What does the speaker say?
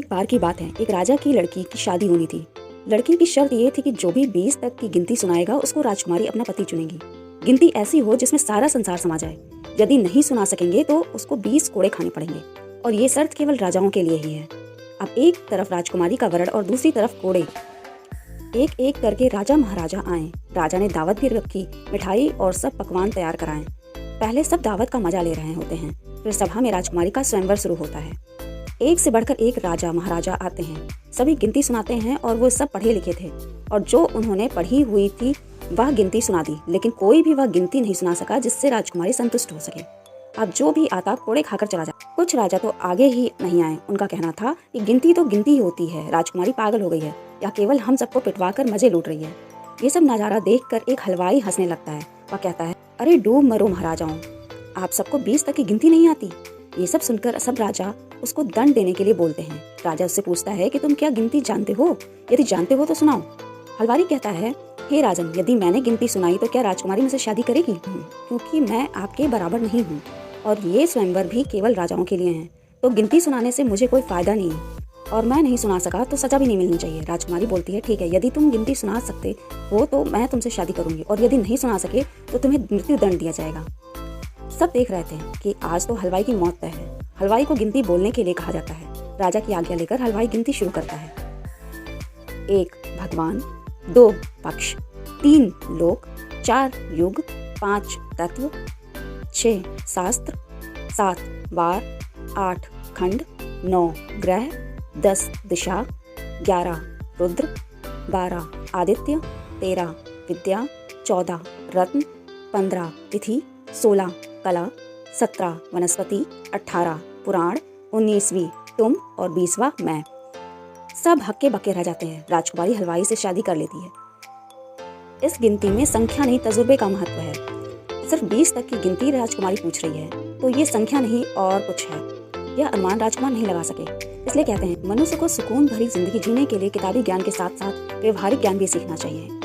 एक बार की बात है, एक राजा की लड़की की शादी होनी थी। लड़की की शर्त ये थी कि जो भी 20 तक की गिनती सुनाएगा उसको राजकुमारी अपना पति चुनेगी। गिनती ऐसी हो जिसमें सारा संसार समा जाए। यदि नहीं सुना सकेंगे तो उसको 20 कोड़े खाने पड़ेंगे और ये शर्त केवल राजाओं के लिए ही है। अब एक तरफ राजकुमारी का वरण और दूसरी तरफ कोड़े। एक एक करके राजा महाराजा आए। राजा ने दावत भी रखी, मिठाई और सब पकवान तैयार कराएं। पहले सब दावत का मजा ले रहे होते हैं, फिर सभा में राजकुमारी का स्वयंवर शुरू होता है। एक से बढ़कर एक राजा महाराजा आते हैं, सभी गिनती सुनाते हैं और वो सब पढ़े लिखे थे और जो उन्होंने पढ़ी हुई थी वह गिनती सुना दी, लेकिन कोई भी वह गिनती नहीं सुना सका जिससे राजकुमारी संतुष्ट हो सके। अब जो भी आता कोड़े खाकर चला जाए। कुछ राजा तो आगे ही नहीं आए। उनका कहना था कि गिनती तो गिनती ही होती है, राजकुमारी पागल हो गई है या केवल हम सबको पिटवा कर मजे लूट रही है। ये सब नजारा देखकर एक हलवाई हंसने लगता है। वह कहता है, अरे डूब मरो महाराजाओं, आप सबको 20 तक की गिनती नहीं आती। ये सब सुनकर सब राजा उसको दंड देने के लिए बोलते हैं। राजा उससे पूछता है कि तुम क्या गिनती जानते हो? यदि जानते हो तो सुनाओ। हलवाई कहता है, हे राजन, यदि मैंने गिनती सुनाई तो क्या राजकुमारी मुझसे शादी करेगी? क्योंकि मैं आपके बराबर नहीं हूँ और ये स्वयंवर भी केवल राजाओं के लिए हैं, तो गिनती सुनाने से मुझे कोई फायदा नहीं है और मैं नहीं सुना सका तो सजा भी नहीं मिलनी चाहिए। राजकुमारी बोलती है, ठीक है, यदि तुम गिनती सुना सकते हो तो मैं तुमसे शादी करूंगी और यदि नहीं सुना सके तो तुम्हें मृत्यु दंड दिया जाएगा। सब देख रहे थे कि आज तो हलवाई की मौत तय है। हलवाई को गिनती बोलने के लिए कहा जाता है। राजा की आज्ञा लेकर हलवाई गिनती शुरू करता है। 1 भगवान, 2 पक्ष, 3 लोक, 4 युग, 5 तत्व, 6 शास्त्र, 7 वार, 8 खंड, 9 ग्रह, 10 दिशा, 11 रुद्र, 12 आदित्य, 13 विद्या, 14 रत्न, 15 तिथि, 16 कला, 17 वनस्पति, 18 पुराण, 19वीं तुम और 20वां मैं। सब हक्के बक्के रह जाते हैं। राजकुमारी हलवाई से शादी कर लेती है। इस गिनती में संख्या नहीं तजुर्बे का महत्व है। सिर्फ 20 तक की गिनती राजकुमारी पूछ रही है, तो ये संख्या नहीं और कुछ है। यह अनुमान राजकुमार नहीं लगा सके। इसलिए कहते हैं, मनुष्य को सुकून भरी जिंदगी जीने के लिए किताबी ज्ञान के साथ साथ व्यवहारिक ज्ञान भी सीखना चाहिए।